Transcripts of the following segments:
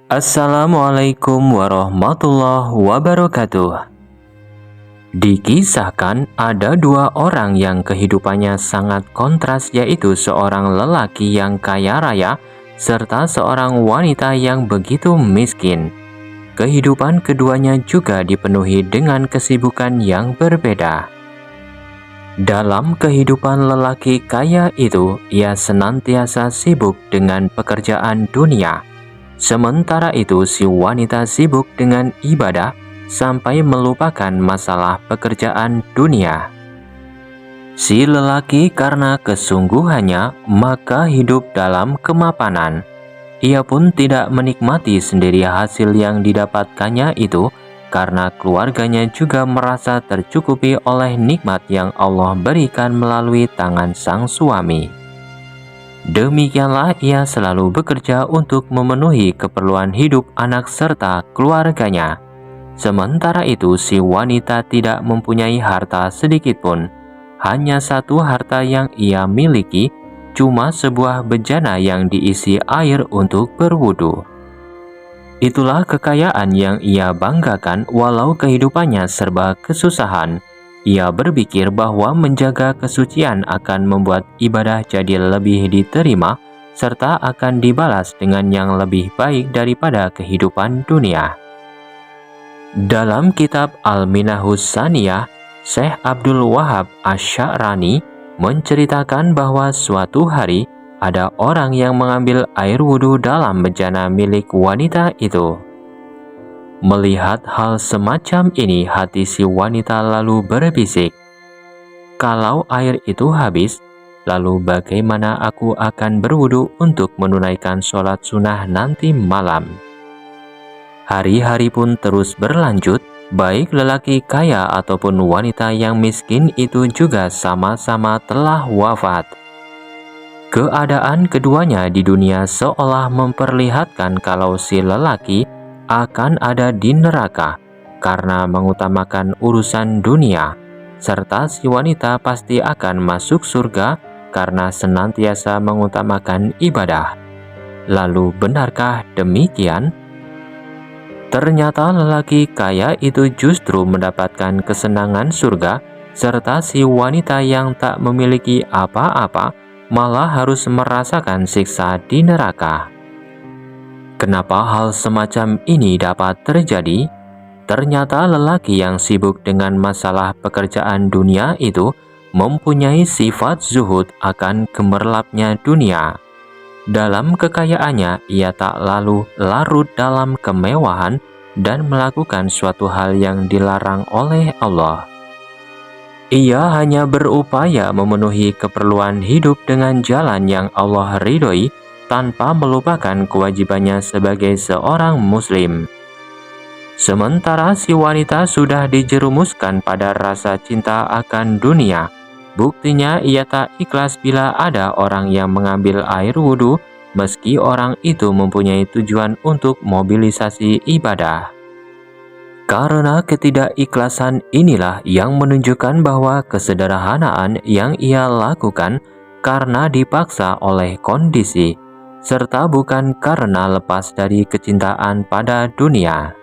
Assalamualaikum warahmatullahi wabarakatuh. Dikisahkan ada dua orang yang kehidupannya sangat kontras, yaitu seorang lelaki yang kaya raya serta seorang wanita yang begitu miskin. Kehidupan keduanya juga dipenuhi dengan kesibukan yang berbeda. Dalam kehidupan lelaki kaya itu, ia senantiasa sibuk dengan pekerjaan dunia. Sementara itu, si wanita sibuk dengan ibadah sampai melupakan masalah pekerjaan dunia. Si lelaki karena kesungguhannya maka hidup dalam kemapanan. Ia pun tidak menikmati sendiri hasil yang didapatkannya itu, karena keluarganya juga merasa tercukupi oleh nikmat yang Allah berikan melalui tangan sang suami. Demikianlah ia selalu bekerja untuk memenuhi keperluan hidup anak serta keluarganya. Sementara itu, si wanita tidak mempunyai harta sedikit pun. Hanya satu harta yang ia miliki, cuma sebuah bejana yang diisi air untuk berwudu. Itulah kekayaan yang ia banggakan walau kehidupannya serba kesusahan. Ia berpikir bahwa menjaga kesucian akan membuat ibadah jadi lebih diterima, serta akan dibalas dengan yang lebih baik daripada kehidupan dunia. Dalam kitab Al-Minahus Saniyah, Syekh Abdul Wahab Asy-Sya'rani menceritakan bahwa suatu hari ada orang yang mengambil air wudhu dalam bejana milik wanita itu. Melihat hal semacam ini, hati si wanita lalu berbisik, "Kalau air itu habis, lalu bagaimana aku akan berwudu untuk menunaikan sholat sunnah nanti malam?" Hari-hari pun terus berlanjut, baik lelaki kaya ataupun wanita yang miskin itu juga sama-sama telah wafat. Keadaan keduanya di dunia seolah memperlihatkan kalau si lelaki akan ada di neraka karena mengutamakan urusan dunia, serta si wanita pasti akan masuk surga karena senantiasa mengutamakan ibadah. Lalu benarkah demikian? Ternyata lelaki kaya itu justru mendapatkan kesenangan surga, serta si wanita yang tak memiliki apa-apa malah harus merasakan siksa di neraka. Kenapa hal semacam ini dapat terjadi? Ternyata lelaki yang sibuk dengan masalah pekerjaan dunia itu mempunyai sifat zuhud akan gemerlapnya dunia. Dalam kekayaannya, ia tak lalu larut dalam kemewahan dan melakukan suatu hal yang dilarang oleh Allah. Ia hanya berupaya memenuhi keperluan hidup dengan jalan yang Allah ridhoi, tanpa melupakan kewajibannya sebagai seorang muslim. Sementara si wanita sudah dijerumuskan pada rasa cinta akan dunia. Buktinya ia tak ikhlas bila ada orang yang mengambil air wudhu, meski orang itu mempunyai tujuan untuk mobilisasi ibadah. Karena ketidakikhlasan inilah yang menunjukkan bahwa kesederhanaan yang ia lakukan karena dipaksa oleh kondisi, serta bukan karena lepas dari kecintaan pada dunia.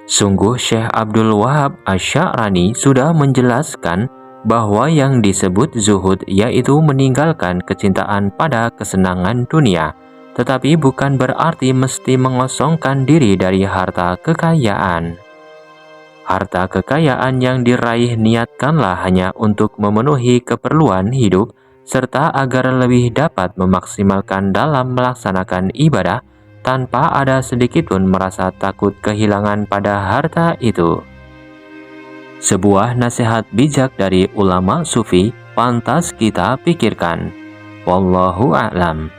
Sungguh Syekh Abdul Wahab Asy-Sya'rani sudah menjelaskan bahwa yang disebut zuhud yaitu meninggalkan kecintaan pada kesenangan dunia, tetapi bukan berarti mesti mengosongkan diri dari harta kekayaan. Harta kekayaan yang diraih niatkanlah hanya untuk memenuhi keperluan hidup, serta agar lebih dapat memaksimalkan dalam melaksanakan ibadah tanpa ada sedikitpun merasa takut kehilangan pada harta itu. Sebuah nasihat bijak dari ulama sufi pantas kita pikirkan. Wallahu a'lam.